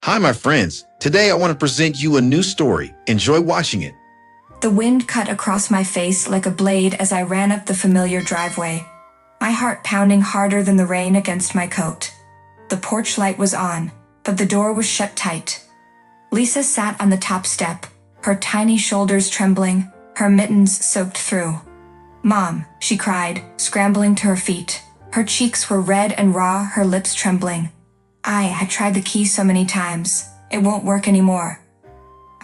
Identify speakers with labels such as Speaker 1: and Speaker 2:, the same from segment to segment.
Speaker 1: Hi, my friends. Today I want to present you a new story. Enjoy watching it.
Speaker 2: The wind cut across my face like a blade as I ran up the familiar driveway, my heart pounding harder than the rain against my coat. The porch light was on, but the door was shut tight. Lisa sat on the top step, her tiny shoulders trembling, her mittens soaked through. "Mom," she cried, scrambling to her feet. Her cheeks were red and raw, her lips trembling. "I had tried the key so many times. It won't work anymore."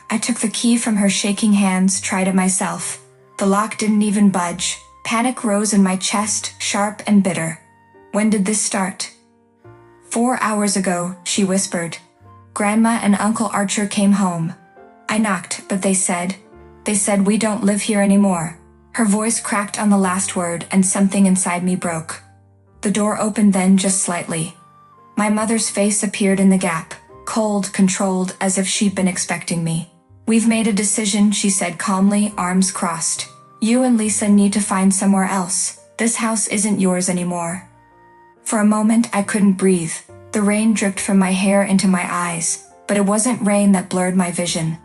Speaker 2: I took the key from her shaking hands, tried it myself. The lock didn't even budge. Panic rose in my chest, sharp and bitter. "When did this start?" "4 hours ago," she whispered. "Grandma and Uncle Archer came home. I knocked, but they said we don't live here anymore." Her voice cracked on the last word, and something inside me broke. The door opened then, just slightly. My mother's face appeared in the gap, cold, controlled, as if she'd been expecting me. "We've made a decision," she said calmly, arms crossed. "You and Lisa need to find somewhere else. This house isn't yours anymore." For a moment I couldn't breathe. The rain dripped from my hair into my eyes, but it wasn't rain that blurred my vision.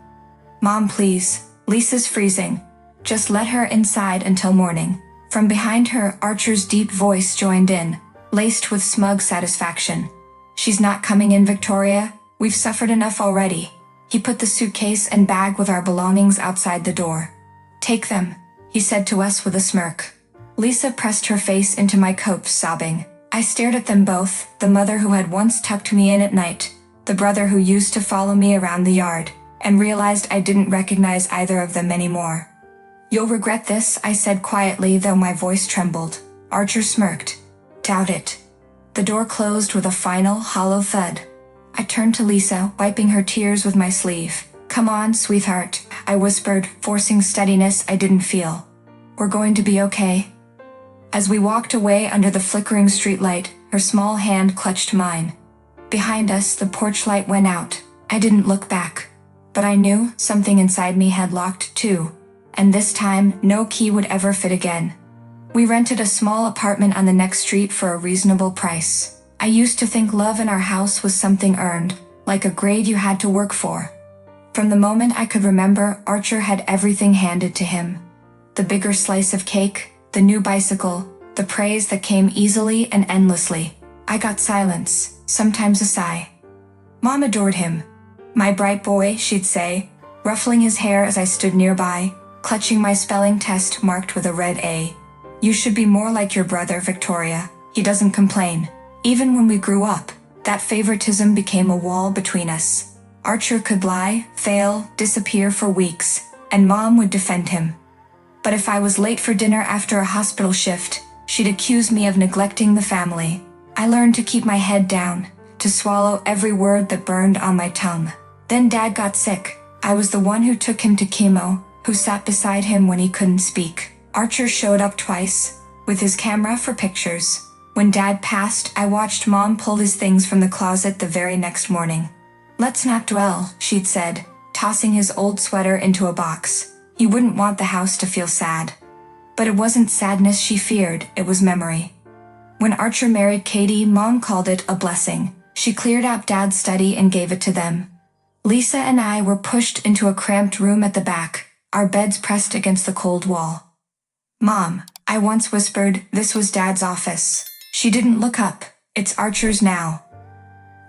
Speaker 2: "Mom, please. Lisa's freezing. Just let her inside until morning." From behind her, Archer's deep voice joined in, laced with smug satisfaction. "She's not coming in, Victoria. We've suffered enough already." He put the suitcase and bag with our belongings outside the door. "Take them," he said to us with a smirk. Lisa pressed her face into my coat, sobbing. I stared at them both, the mother who had once tucked me in at night, the brother who used to follow me around the yard, and realized I didn't recognize either of them anymore. "You'll regret this," I said quietly, though my voice trembled. Archer smirked. "Doubt it." The door closed with a final, hollow thud. I turned to Lisa, wiping her tears with my sleeve. "Come on, sweetheart," I whispered, forcing steadiness I didn't feel. "We're going to be okay." As we walked away under the flickering streetlight, her small hand clutched mine. Behind us, the porch light went out. I didn't look back. But I knew something inside me had locked too. And this time, no key would ever fit again. We rented a small apartment on the next street for a reasonable price. I used to think love in our house was something earned, like a grade you had to work for. From the moment I could remember, Archer had everything handed to him. The bigger slice of cake, the new bicycle, the praise that came easily and endlessly. I got silence, sometimes a sigh. Mom adored him. "My bright boy," she'd say, ruffling his hair as I stood nearby, clutching my spelling test marked with a red A. "You should be more like your brother, Victoria. He doesn't complain." Even when we grew up, that favoritism became a wall between us. Archer could lie, fail, disappear for weeks, and Mom would defend him. But if I was late for dinner after a hospital shift, she'd accuse me of neglecting the family. I learned to keep my head down, to swallow every word that burned on my tongue. Then Dad got sick. I was the one who took him to chemo, who sat beside him when he couldn't speak. Archer showed up twice, with his camera for pictures. When Dad passed, I watched Mom pull his things from the closet the very next morning. "Let's not dwell," she'd said, tossing his old sweater into a box. He wouldn't want the house to feel sad. But it wasn't sadness she feared, it was memory. When Archer married Katie, Mom called it a blessing. She cleared out Dad's study and gave it to them. Lisa and I were pushed into a cramped room at the back, our beds pressed against the cold wall. "Mom," I once whispered, "this was Dad's office." She didn't look up. "It's Archer's now."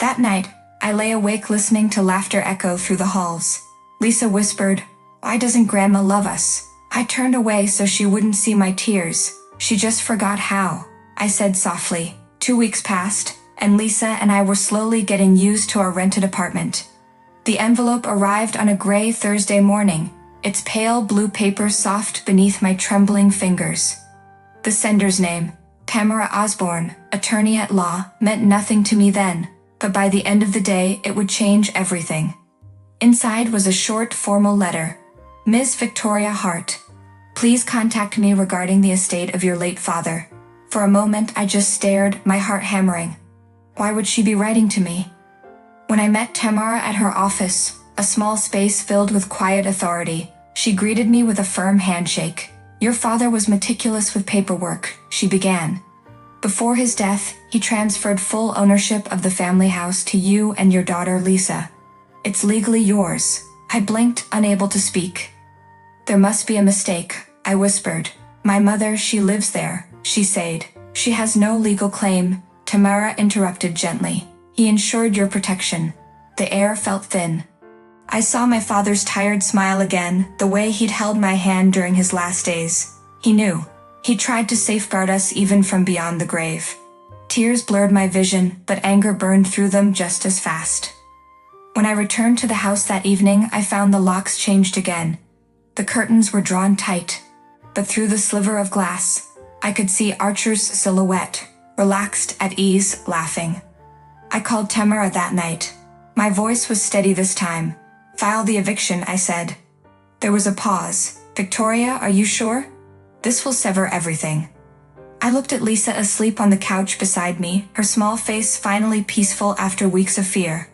Speaker 2: That night, I lay awake listening to laughter echo through the halls. Lisa whispered, "Why doesn't Grandma love us?" I turned away so she wouldn't see my tears. "She just forgot how," I said softly. 2 weeks passed, and Lisa and I were slowly getting used to our rented apartment. The envelope arrived on a gray Thursday morning, its pale blue paper soft beneath my trembling fingers. The sender's name, Tamara Osborne, attorney at law, meant nothing to me then, but by the end of the day it would change everything. Inside was a short, formal letter. "Ms. Victoria Hart, please contact me regarding the estate of your late father." For a moment I just stared, my heart hammering. Why would she be writing to me? When I met Tamara at her office, a small space filled with quiet authority, she greeted me with a firm handshake. "Your father was meticulous with paperwork," she began. "Before his death, he transferred full ownership of the family house to you and your daughter Lisa. It's legally yours. I blinked, unable to speak. There must be a mistake, I whispered. My mother, she lives there, she said. She has no legal claim, Tamara interrupted gently. He ensured your protection. The air felt thin. I saw my father's tired smile again, the way he'd held my hand during his last days. He knew. He tried to safeguard us even from beyond the grave. Tears blurred my vision, but anger burned through them just as fast. When I returned to the house that evening, I found the locks changed again. The curtains were drawn tight, but through the sliver of glass, I could see Archer's silhouette, relaxed, at ease, laughing. I called Tamara that night. My voice was steady this time. File the eviction, I said. There was a pause. Victoria, are you sure? This will sever everything. I looked at Lisa asleep on the couch beside me, her small face finally peaceful after weeks of fear.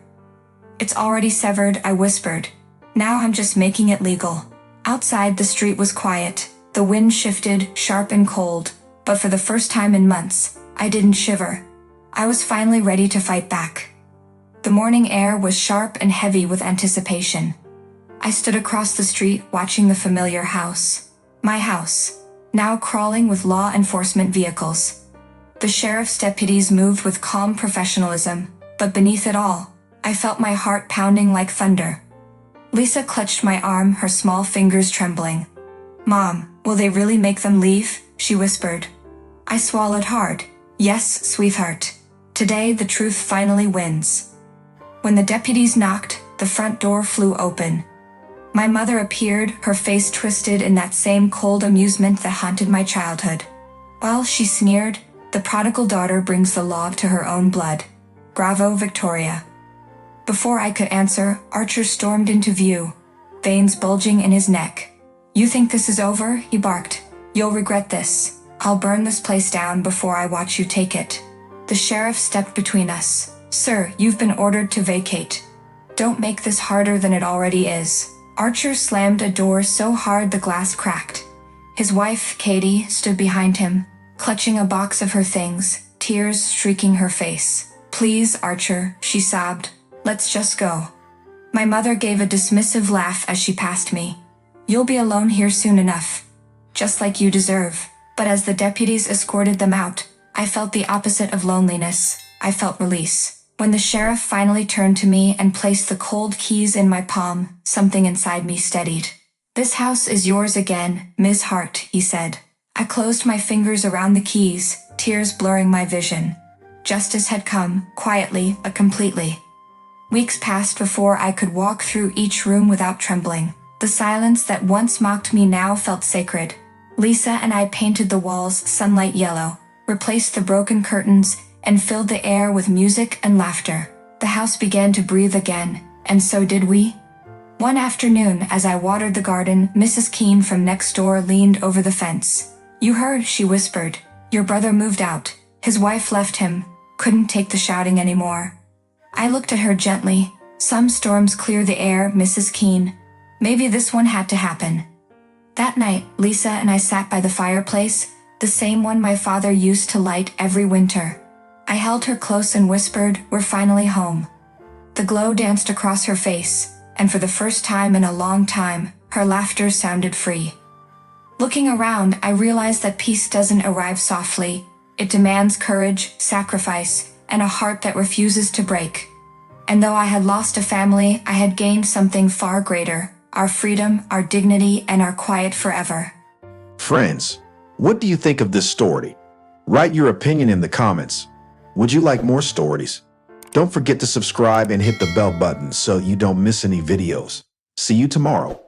Speaker 2: It's already severed, I whispered. Now I'm just making it legal. Outside, the street was quiet. The wind shifted, sharp and cold, but for the first time in months, I didn't shiver. I was finally ready to fight back. The morning air was sharp and heavy with anticipation. I stood across the street watching the familiar house. My house, now crawling with law enforcement vehicles. The sheriff's deputies moved with calm professionalism, but beneath it all, I felt my heart pounding like thunder. Lisa clutched my arm, her small fingers trembling. Mom, will they really make them leave? She whispered. I swallowed hard. Yes, sweetheart. Today the truth finally wins. When the deputies knocked, the front door flew open. My mother appeared, her face twisted in that same cold amusement that haunted my childhood. Well, she sneered, the prodigal daughter brings the law to her own blood. Bravo, Victoria. Before I could answer, Archer stormed into view, veins bulging in his neck. You think this is over? He barked. You'll regret this. I'll burn this place down before I watch you take it. The sheriff stepped between us. Sir, you've been ordered to vacate. Don't make this harder than it already is. Archer slammed a door so hard the glass cracked. His wife, Katie, stood behind him, clutching a box of her things, tears streaking her face. Please, Archer, she sobbed. Let's just go. My mother gave a dismissive laugh as she passed me. You'll be alone here soon enough. Just like you deserve. But as the deputies escorted them out, I felt the opposite of loneliness. I felt release. When the sheriff finally turned to me and placed the cold keys in my palm, something inside me steadied. This house is yours again, Ms. Hart, he said. I closed my fingers around the keys, tears blurring my vision. Justice had come, quietly but completely. Weeks passed before I could walk through each room without trembling. The silence that once mocked me now felt sacred. Lisa and I painted the walls sunlight yellow, replaced the broken curtains, and filled the air with music and laughter. The house began to breathe again, and so did we. One afternoon, as I watered the garden, Mrs. Keene from next door leaned over the fence. You heard, she whispered. Your brother moved out. His wife left him, couldn't take the shouting anymore. I looked at her gently. Some storms clear the air, Mrs. Keene. Maybe this one had to happen. That night, Lisa and I sat by the fireplace, the same one my father used to light every winter. I held her close and whispered, we're finally home. The glow danced across her face, and for the first time in a long time, her laughter sounded free. Looking around, I realized that peace doesn't arrive softly. It demands courage, sacrifice, and a heart that refuses to break. And though I had lost a family, I had gained something far greater, our freedom, our dignity, and our quiet forever.
Speaker 1: Friends, what do you think of this story? Write your opinion in the comments. Would you like more stories? Don't forget to subscribe and hit the bell button so you don't miss any videos. See you tomorrow.